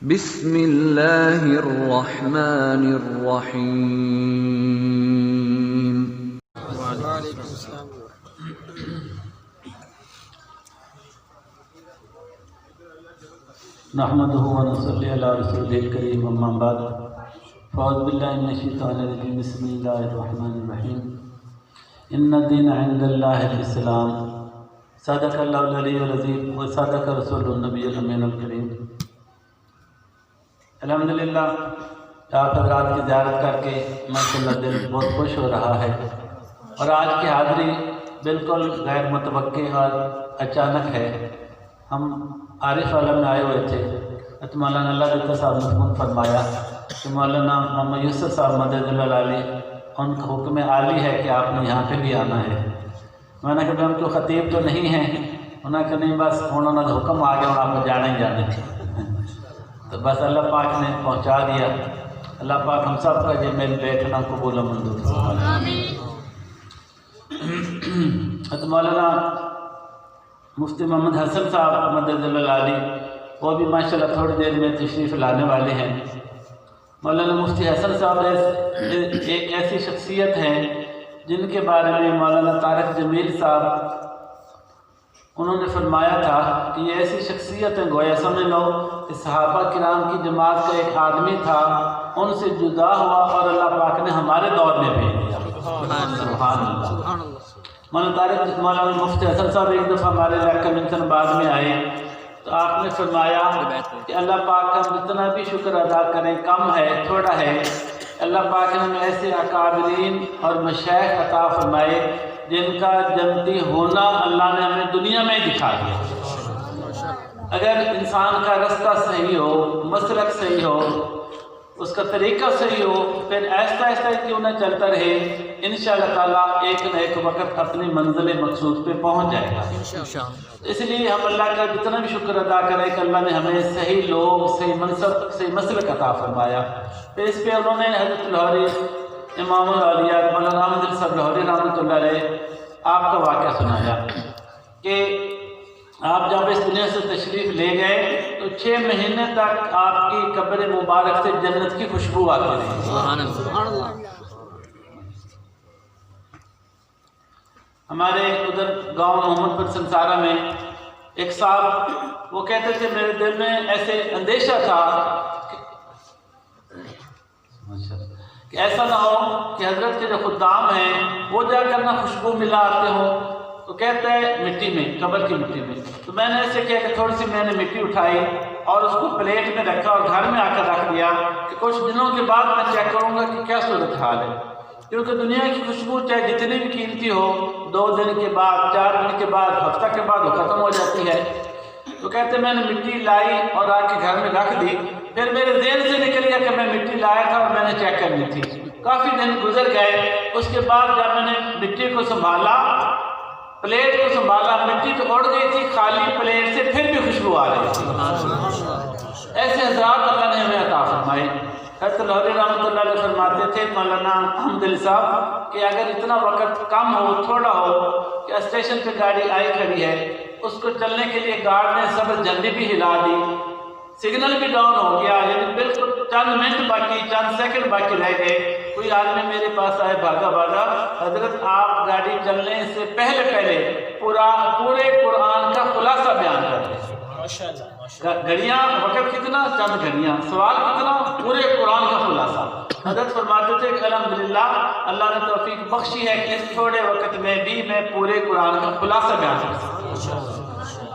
بسم اللہ الرحمن الرحیم۔ وعلیکم السلام۔ نحمده ونصلي على رسوله الكريم اما بعد فاعوذ بالله من الشيطان الرجيم بسم الله الرحمن الرحيم ان الدين عند الله الاسلام صدق الله العلي العظيم وصدق رسوله النبي الامين الكريم۔ الحمدللہ آپ حضرات کی زیارت کر کے ماشاءاللہ دل بہت خوش ہو رہا ہے، اور آج کی حاضری بالکل غیر متوقع اور اچانک ہے۔ ہم عارف عالم میں آئے ہوئے تھے، مولانا اللہ دتا صاحب نے فون فرمایا کہ مولانا محمد یوسف صاحب مدد اللہ علیہ ان کا حکم عالی ہے کہ آپ نے یہاں پہ بھی آنا ہے۔ میں نے کہا ہم تو خطیب تو نہیں ہیں، انہوں نے کہا نہیں بس انہوں نے حکم آ گیا اور آپ کو جانا ہی جانے تھے، تو بس اللہ پاک نے پہنچا دیا۔ اللہ پاک ہم سب کا یہ میل بیٹھنا قبول و منظور آمین۔ مولانا مفتی محمد حسن صاحب مدد اللہ علیہ وہ بھی ماشاءاللہ تھوڑی دیر میں تشریف لانے والے ہیں۔ مولانا مفتی حسن صاحب ایک ایسی شخصیت ہیں جن کے بارے میں مولانا طارق جمیل صاحب انہوں نے فرمایا تھا کہ یہ ایسی شخصیت ہے، گویا سمجھ لو کہ صحابہ کرام کی جماعت کا ایک آدمی تھا، ان سے جدا ہوا اور اللہ پاک نے ہمارے دور میں بھیج دیا۔ سبحان اللہ۔ مولانا مفتی حسن صاحب ایک دفعہ ہمارے علاقہ منتن بعد میں آئے تو آپ نے فرمایا کہ اللہ پاک کا جتنا بھی شکر ادا کریں کم ہے، تھوڑا ہے۔ اللہ پاک نے ہمیں ایسے اکابرین اور مشائخ عطا فرمائے جن کا جنتی ہونا اللہ نے ہمیں دنیا میں دکھا دیا۔ اگر انسان کا رستہ صحیح ہو، مسلک صحیح ہو، اس کا طریقہ صحیح ہو، پھر آہستہ آہستہ کیوں نہ چلتا رہے، انشاءاللہ تعالیٰ ایک نہ ایک وقت اپنی منزل مقصود پہ پہنچ جائے گا۔ اس لیے ہم اللہ کا جتنا بھی شکر ادا کریں کہ اللہ نے ہمیں صحیح لوگ، صحیح منصب، صحیح مسلک عطا فرمایا۔ پھر اس پہ انہوں نے حضرت لاہوری امام الاولیاء مولانا احمد صاحب لاہوری رحمۃ اللہ علیہ آپ کا واقعہ سنایا کہ آپ جب اس دنیا سے تشریف لے گئے تو 6 مہینے تک آپ کی قبر مبارک سے جنت کی خوشبو آتی رہی۔ سبحان اللہ۔ ہمارے ادھر گاؤں محمد پر سنسارا میں ایک صاحب وہ کہتے تھے میرے دل میں ایسے اندیشہ تھا کہ ایسا نہ ہو کہ حضرت کے جو خدام ہیں وہ جا کر نہ خوشبو ملا آتے ہوں، تو کہتے ہیں مٹی میں، قبر کی مٹی میں۔ تو میں نے ایسے کیا کہ تھوڑی سی میں نے مٹی اٹھائی اور اس کو پلیٹ میں رکھا اور گھر میں آ کر رکھ دیا کہ کچھ دنوں کے بعد میں چیک کروں گا کہ کیا صورت حال ہے، کیونکہ دنیا کی خوشبو چاہے جتنی بھی قیمتی ہو 2 دن کے بعد، 4 دن کے بعد، ہفتہ کے بعد وہ ختم ہو جاتی ہے۔ تو کہتے میں نے مٹی لائی اور آ کے گھر میں رکھ دی، پھر میرے ذہن سے نکل گیا کہ میں مٹی لایا تھا اور میں نے چیک کرنی تھی۔ کافی دن گزر گئے، اس کے بعد جب میں نے مٹی کو سنبھالا، پلیٹ کو سنبھالا، مٹی تو اڑ گئی تھی، خالی پلیٹ سے پھر بھی خوشبو آ رہی تھی۔ ایسے حضرات اللہ نے ہمیں عطا فرمائے۔ حضرت لاہوری رحمۃ اللہ علیہ فرماتے تھے مولانا احمد صاحب کہ اگر اتنا وقت کم ہو، تھوڑا ہو کہ اسٹیشن پہ گاڑی آئی کھڑی ہے، اس کو چلنے کے لیے گارڈ نے سبز جھنڈی بھی ہلا دی، سگنل بھی ڈاؤن ہو گیا، یعنی بالکل چند منٹ باقی، چند سیکنڈ باقی رہ گئے، کوئی آدمی میرے پاس آئے بھاگا بھاگا، حضرت آپ گاڑی چلنے سے پہلے پورے قرآن کا خلاصہ بیان کر دیں۔ گھڑیاں وقت کتنا، چند گھڑیاں، سوال کتنا، پورے قرآن کا خلاصہ۔ حضرت فرماتے تھے کہ الحمدللہ اللہ نے توفیق بخشی ہے کہ اس تھوڑے وقت میں بھی میں پورے قرآن کا خلاصہ بیان کر سکتا ہوں۔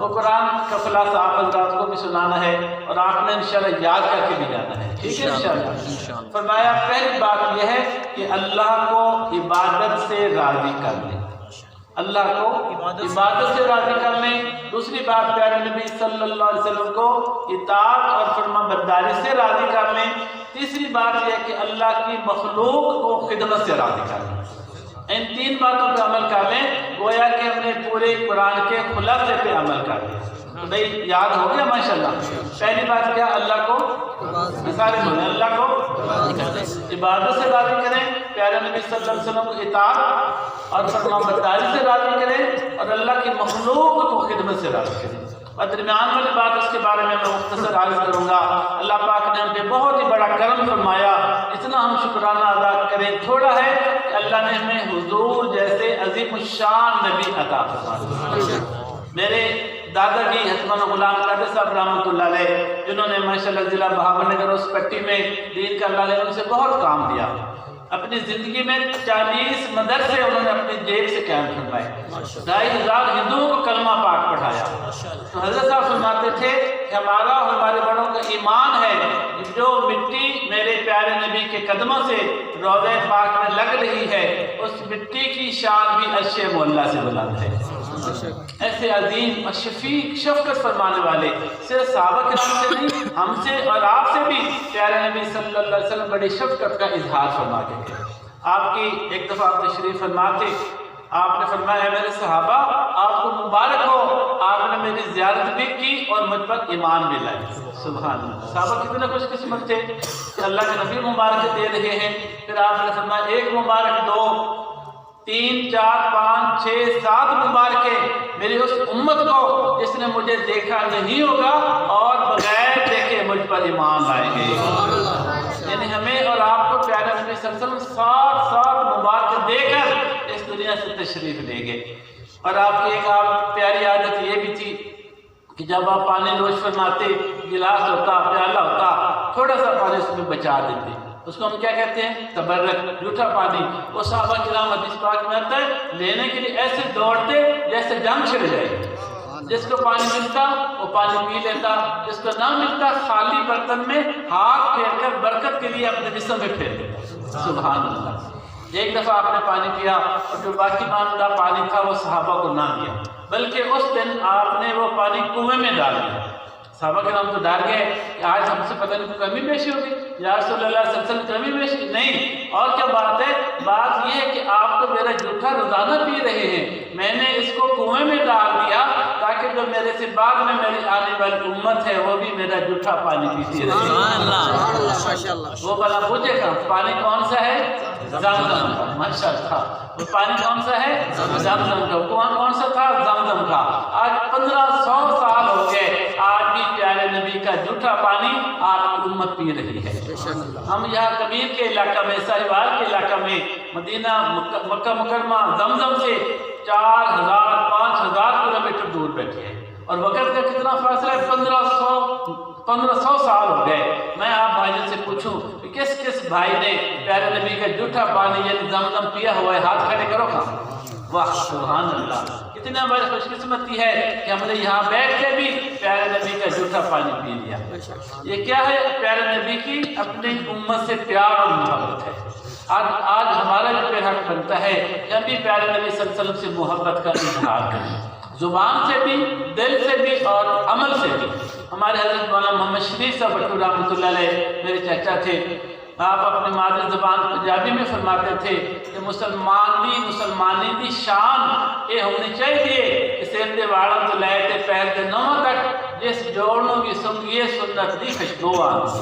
وہ قرآن کا خلاصہ آپ حضرات کو بھی سنانا ہے اور آپ نے انشاءاللہ یاد کر کے بھی جانا ہے، ٹھیک ہے انشاءاللہ۔ فرمایا پہلی بات یہ ہے کہ اللہ کو عبادت سے راضی کر لیں، اللہ کو عبادت سے راضی کر لیں۔ دوسری بات پیارے نبی صلی اللہ علیہ وسلم کو اطاعت اور فرما برداری سے راضی کر لیں۔ تیسری بات یہ ہے کہ اللہ کی مخلوق کو خدمت سے راضی کر لیں۔ ان 3 باتوں پہ عمل کر لیں، گویا کہ ہم نے پورے قرآن کے خلاصے پہ عمل کر لیں۔ بھائی یاد ہو گیا ماشاءاللہ۔ پہلی بات کیا، اللہ کو مثالیں بولیں، اللہ کو عبادت سے راضی کریں، پیارے نبی صلی اللہ علیہ وسلم کو اطاعت اور فرما برداری سے راضی کریں، اور اللہ کی مخلوق کو خدمت سے راضی کریں۔ اور درمیان والی بات اس کے بارے میں مختصر عرض کروں گا۔ اللہ پاک نے ہم پہ بہت ہی بڑا کرم فرمایا، اتنا ہم شکرانہ ادا کریں تھوڑا ہے کہ اللہ نے ہمیں حضور جیسے عظیم الشان نبی عطا فرمایا۔ میرے دادا جی حضرت غلام قادر صاحب رحمۃ اللہ علیہ، جنہوں نے ماشاءاللہ ضلع بہاول نگر اس پٹی میں دین کا اللہ نے ان سے بہت کام دیا، اپنی زندگی میں 40 مدرسے انہوں نے اپنی جیب سے قائم فرمائے، 2500 ہندوؤں کو کلمہ پاک پڑھایا۔ تو حضرت صاحب فرماتے تھے کہ ہمارا اور ہمارے بڑوں کا ایمان ہے کہ جو مٹی میرے پیارے نبی کے قدموں سے روضہ پاک میں لگ رہی ہے، اس مٹی کی شان بھی عرش معلیٰ سے بلند ہے۔ ایسے عظیم اور شفیق شفقت فرمانے والے صرف صحابہ کرام سے نہیں، ہم سے اور آپ سے بھی پیارے نبی صلی اللہ علیہ وسلم بڑی شفقت کا اظہار فرما کے گئے۔ آپ کی ایک دفعہ آپ تشریف فرما تھے، آپ نے فرمایا میرے صحابہ آپ کو مبارک ہو، آپ نے میری زیارت بھی کی اور مجھ پر ایمان بھی لائے۔ سبحان اللہ، صحابہ کتنے خوش قسمت تھے کہ اللہ کے نبی مبارک دے رہے ہیں۔ پھر آپ نے فرمایا ایک مبارک، 2 3 4 5 6 7 مبارکیں میری اس امت کو جس نے مجھے دیکھا نہیں ہوگا اور بغیر دیکھے مجھ پر ایمان لائیں گے۔ یعنی ہمیں اور آپ کو پیارے نبی صلی اللہ علیہ وسلم 7 مبارک دے کر اس دنیا سے تشریف لے گئے۔ اور آپ کی ایک آپ پیاری عادت یہ بھی تھی کہ جب آپ پانی نوش فرماتے، گلاس ہوتا، پیالہ ہوتا، تھوڑا سا پانی اس میں بچا دیتے، اس کو ہم کیا کہتے ہیں؟ تبرک، جھوٹا پانی۔ وہ صحابہ کرام حدیث پاک میں آتا ہے لینے کے لیے ایسے دوڑتے جیسے جنگ چھڑ جائے، جس کو پانی ملتا وہ پانی پی لیتا، جس کو نہ ملتا خالی برتن میں ہاتھ پھیر کر برکت کے لیے اپنے جسم میں پھیر دیتا۔ سبحان اللہ۔ ایک دفعہ آپ نے پانی پیا اور جو باقی ماندہ پانی تھا وہ صحابہ کو نہ دیا، بلکہ اس دن آپ نے وہ پانی کنویں میں ڈال دیا۔ صحابہ کے نام تو ڈر گئے کہ آج ہم سے پتہ نہیں کمی بیشی ہوگی، یا رسول اللہ صلی اللہ علیہ وسلم کمی بیشی نہیں۔ اور کیا بات ہے؟ بات یہ ہے کہ آپ تو میرا جھوٹا روزانہ پی رہے ہیں، میں نے اس کو کنویں میں ڈال دیا تاکہ جو میرے سے بعد میں میری آنے والی امت ہے وہ بھی میرا جھوٹا پانی پیتی رہے۔ وہ بلا پوچھے گا پانی کون سا ہے؟ زمزم کا۔ ماشاءاللہ، وہ پانی کون سا ہے؟ زمزم کا۔ کون کون سا تھا؟ زمزم کا۔ آج 1500 سال ہو گئے، آج بھی پیارے نبی کا جھوٹا پانی آپ کی امت پی رہی ہے۔ ہم یہاں کبیر کے علاقہ میں، ساہیوال کے علاقہ میں، مدینہ مکہ مکرمہ زمزم سے 4000 5000 کلومیٹر دور بیٹھے ہیں، اور وقت کا کتنا فاصلہ ہے؟ 1500 سال ہو گئے۔ میں آپ بھائیوں سے پوچھوں کہ کس کس بھائی نے پیارے نبی کا جھوٹا پانی یعنی زمزم پیا ہوا ہے؟ ہاتھ کھڑے کرو گا۔ واہ سبحان اللہ، کتنا بڑی خوش قسمتی ہے کہ ہم نے یہاں بیٹھ کے بھی پیارے نبی کا جھوٹا پانی پی لیا۔ یہ کیا ہے؟ پیارے نبی کی اپنی امت سے پیار اور محبت ہے۔ آج ہمارا جو حق بنتا ہے کہ ہم بھی پیارے نبی صلی اللہ علیہ وسلم سے محبت کا اظہار کریں، زبان سے بھی، دل سے بھی اور عمل سے بھی۔ ہمارے حضرت مولانا محمد شریف صاحب رحمۃ اللہ علیہ میرے چچا تھے، آپ اپنی مادری زبان پنجابی میں فرماتے تھے کہ مسلمانی دی شان یہ ہونی چاہیے کہ سر دے واڑوں تو لے تے پیر دے نواں تک جس جوڑوں کی سنگیے سنت دی خوشبو آتی۔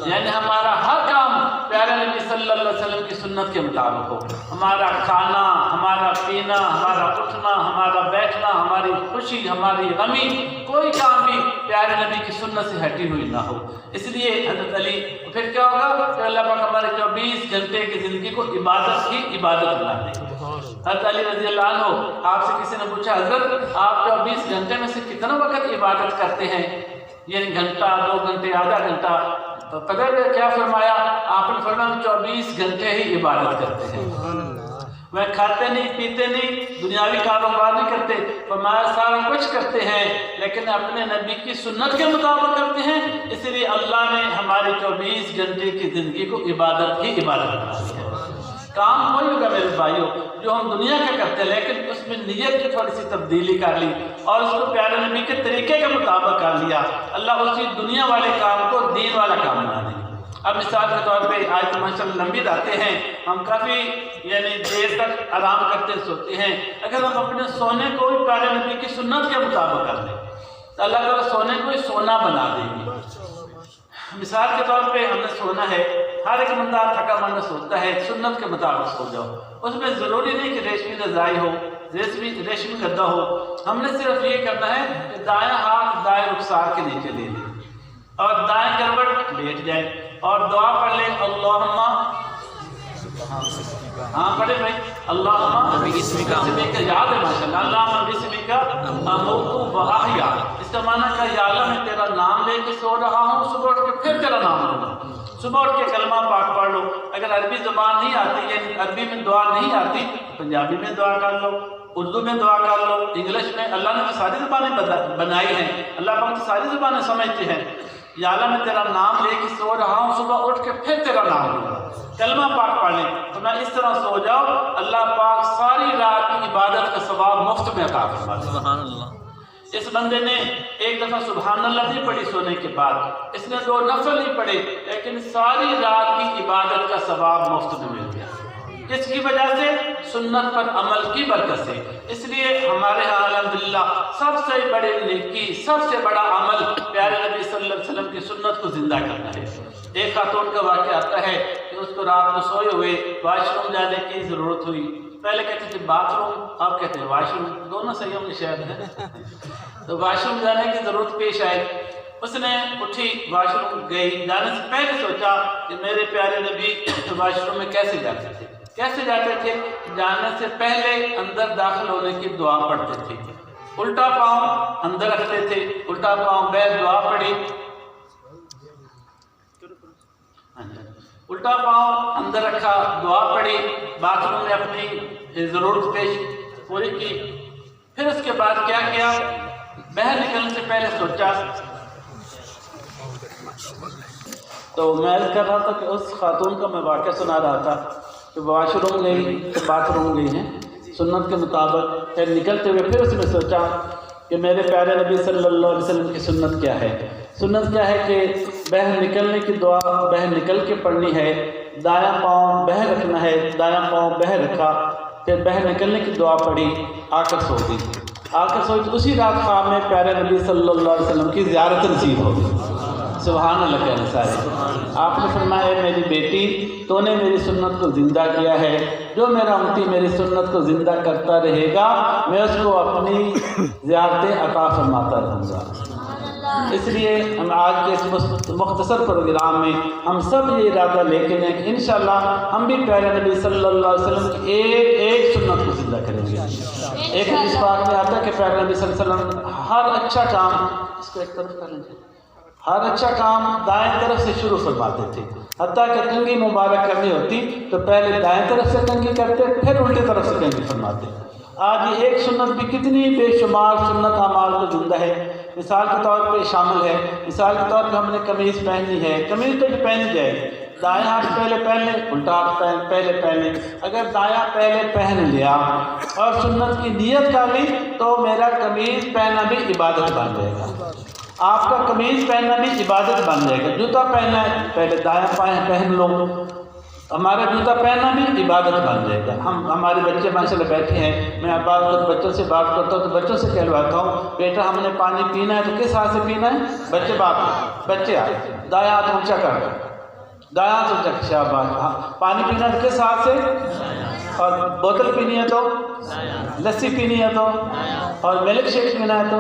یعنی ہمارا ہر کام پیارے نبی صلی اللہ علیہ وسلم کی سنت کے مطابق ہو، ہمارا کھانا، ہمارا پینا، ہمارا اٹھنا، ہمارا بیٹھنا، ہماری خوشی، ہماری غمی، کوئی کام بھی پیارے نبی کی سنت سے ہٹی ہوئی نہ ہو۔ اس لیے حضرت علی پھر کیا ہوگا کہ اللہ پاک ہمارے 24 گھنٹے کی زندگی کو عبادت کی عبادت بنا دے۔ حضرت علی رضی اللہ عنہ، آپ سے کسی نے پوچھا حضرت آپ 24 گھنٹے میں سے کتنا وقت عبادت کرتے ہیں؟ یعنی گھنٹہ، 2 گھنٹے، آدھا گھنٹہ؟ تو پتہ ہے کیا فرمایا؟ آپ نے فرمایا ہم 24 گھنٹے ہی عبادت کرتے ہیں، وہ کھاتے نہیں، پیتے نہیں، دنیاوی کاروبار نہیں کرتے۔ فرمایا سارا کچھ کرتے ہیں لیکن اپنے نبی کی سنت کے مطابق کرتے ہیں، اس لیے اللہ نے ہماری 24 گھنٹے کی زندگی کو عبادت ہی عبادت بنا دیا۔ کام وہی ہوگا میرے بھائیوں جو ہم دنیا کا کرتے ہیں، لیکن اس میں نیت کی تھوڑی سی تبدیلی کر لی اور اس کو پیارے نبی کے طریقے کے مطابق کر لیا، اللہ اسی دنیا والے کام کو دین والا کام بنا دے گا۔ اب مثال کے طور پہ آج تو ماشاءاللہ لمبی راتیں ہیں، ہم کافی یعنی دیر تک آرام کرتے سوتے ہیں، اگر ہم اپنے سونے کو بھی پیارے نبی کی سنت کے مطابق کر لیں تو اللہ تعالیٰ سونے کو ہی سونا بنا دے گی۔ مثال کے طور پہ ہم نے سونا ہے، ہر ایک بندہ تھکا ماندہ سوتا ہے، سنت کے مطابق سو جاؤ، اس میں ضروری نہیں کہ ریشمی رضائی ہو، ریشمی گدا ہو، ہم نے صرف یہ کرنا ہے کہ دائیں ہاتھ دائیں رخسار کے نیچے لے لیں اور دائیں کروٹ لیٹ جائیں اور دعا پڑھ لیں اللہم پڑھے بھائی اللہم بسمک یاد ہے ماشاءاللہ اللہم بسمک اموت و احیا، اس کا معنی کہ یا اللہ میں تیرا نام لے کے سو رہا ہوں، صبح اٹھ کے پھر تیرا نام لوں گا، صبح اٹھ کے کلمہ پاک پڑھ لو۔ اگر عربی زبان نہیں آتی یعنی عربی میں دعا نہیں آتی پنجابی میں دعا کر لو، اردو میں دعا کر لو، انگلش میں، اللہ نے تو ساری زبانیں بنائی ہیں، اللہ پاک تو ساری زبانیں سمجھتے ہیں۔ یا اللہ میں تیرا نام لے کے سو رہا ہوں، صبح اٹھ کے پھر تیرا نام لوں گا، کلمہ پاک پڑھ لیں تو میں اس طرح سو جاؤ، اللہ پاک ساری رات کی عبادت کا ثواب مفت میں عطا فرما دے۔ سبحان اللہ۔ اس بندے نے ایک دفعہ سبحان اللہ نہیں پڑھی سونے کے بعد، اس نے 2 نفل نہیں پڑھے، لیکن ساری رات کی عبادت کا ثواب مفت میں مل گیا۔ کس کی وجہ سے؟ سنت پر عمل کی برکت سے۔ اس لیے ہمارے ہاں الحمدللہ سب سے بڑی نیکی، سب سے بڑا عمل پیارے نبی صلی اللہ علیہ وسلم کی سنت کو زندہ کرنا ہے۔ ایک خاتون کا واقعہ آتا ہے کہ اس کو رات کو سوئے ہوئے واش روم جانے کی ضرورت ہوئی، پہلے کہتے تھے باتھ روم، اب کہتے ہیں واش روم، دونوں صحیح ہوں گے شاید ہے، تو واش روم جانے کی ضرورت پیش آئی، اس نے اٹھی واش روم گئی، جانے سے پہلے سوچا کہ میرے پیارے نبی واش روم میں کیسے جاتے تھے، کیسے جاتے تھے؟ جانے سے پہلے اندر داخل ہونے کی دعا پڑھتے تھے، الٹا پاؤں اندر رکھتے تھے، الٹا پاؤں بیٹھ دعا پڑھی، الٹا پاؤں اندر رکھا دعا پڑھی، باتھ روم میں اپنی ضرورت پیش پوری کی، پھر اس کے بعد کیا کیا؟ باہر نکلنے سے پہلے سوچا۔ تو میں عرض کر رہا تھا کہ اس خاتون کا میں واقعہ سنا رہا تھا کہ واش روم گئی، باتھ روم گئی ہیں سنت کے مطابق، پھر نکلتے ہوئے پھر اس میں سوچا کہ میرے پیارے نبی صلی اللہ علیہ وسلم کی سنت کیا ہے۔ سنت کیا ہے کہ باہر نکلنے کی دعا باہر نکل کے پڑھنی ہے، دایاں پاؤں باہر رکھنا ہے، دایاں پاؤں باہر رکھا، پھر باہر نکلنے کی دعا پڑھی، آ کر سو گئی، آ کر سوئی تو اسی رات خواب میں پیارے نبی صلی اللہ علیہ وسلم کی زیارت نصیب ہو گئی۔ سبحان اللہ کہنے سارے۔ آپ نے فرمایا اے میری بیٹی، تو نے میری سنت کو زندہ کیا ہے، جو میرا امتی میری سنت کو زندہ کرتا رہے گا میں اس کو اپنی زیارتیں عطا فرماتا رہوں گا۔ اس لیے ہم آج کے اس مختصر پروگرام میں ہم سب یہ ارادہ لے کے جائیں کہ انشاءاللہ ہم بھی پیارے نبی صلی اللہ علیہ وسلم کی ایک سنت کو زندہ کریں گے۔ ایک حدیث پاک میں آتا ہے کہ پیارے نبی صلی اللہ علیہ وسلم ہر اچھا کام، اس کو ایک طرف کر لیں، ہر اچھا کام دائیں طرف سے شروع فرماتے تھے، حتیٰ کہ کنگھی مبارک کرنی ہوتی تو پہلے دائیں طرف سے کنگھی کرتے، پھر الٹی طرف سے کنگھی فرماتے۔ آج یہ ایک سنت بھی کتنی بے شمار سنت اعمال کو زندہ ہے۔ مثال کے طور پہ شامل ہے، مثال کے طور پہ ہم نے قمیض پہنی ہے، قمیض تو پہنی جائے، دائیں ہاتھ پہلے پہن لیں، الٹا ہاتھ پہلے پہن لیں۔ اگر دایاں پہلے پہن لیا اور سنت کی نیت کر لی تو میرا قمیض پہننا بھی عبادت بن جائے گا، آپ کا قمیض پہننا بھی عبادت بن جائے گا۔ جوتا پہننا ہے پہلے دایاں پہن لو، ہمارا جوتا پہننا بھی عبادت بن جائے گا۔ ہمارے بچے ماشاءاللہ بیٹھے ہیں، میں بعض وقت بچوں سے بات کرتا ہوں تو بچوں سے کہلواتا ہوں بیٹا ہم نے پانی پینا ہے تو کس ہاتھ سے پینا ہے؟ بچے بچے آئے دایاں ہاتھ اونچا کر، دایاں ہاتھ اونچا، شاباش۔ ہاں پانی پینا ہے تو کس ہاتھ سے، اور بوتل پینی ہے تو، لسی پینی ہے تو، اور ملک شیک پینا ہے تو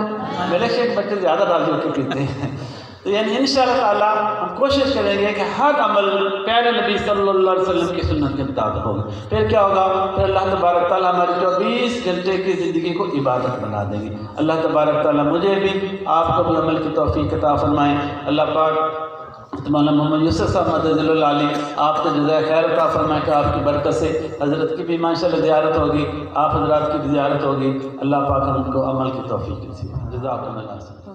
ملک شیک بچے زیادہ راضی ہو کے پیتے ہیں۔ تو یعنی انشاءاللہ تعالیٰ ہم کوشش کریں گے کہ ہر عمل پیارے نبی صلی اللہ علیہ وسلم کی سنت کے مطابق ہوگا۔ پھر کیا ہوگا؟ پھر اللہ تبارک تعالیٰ ہماری 24 گھنٹے کی زندگی کو عبادت بنا دیں گے۔ اللہ تبارک تعالیٰ مجھے بھی آپ کو بھی عمل کی توفیق عطا فرمائیں۔ اللہ پاک مولانا محمد یوسف صاحب مدد اللہ علی آپ کو جزائے خیر عطا فرمائے کہ آپ کی برکت سے حضرت کی بھی ماشاءاللہ زیارت ہوگی، آپ حضرات کی بھی زیارت ہوگی۔ اللہ پاک ہم کو عمل کی توفیق نصیب۔ جزاکم اللہ خیر۔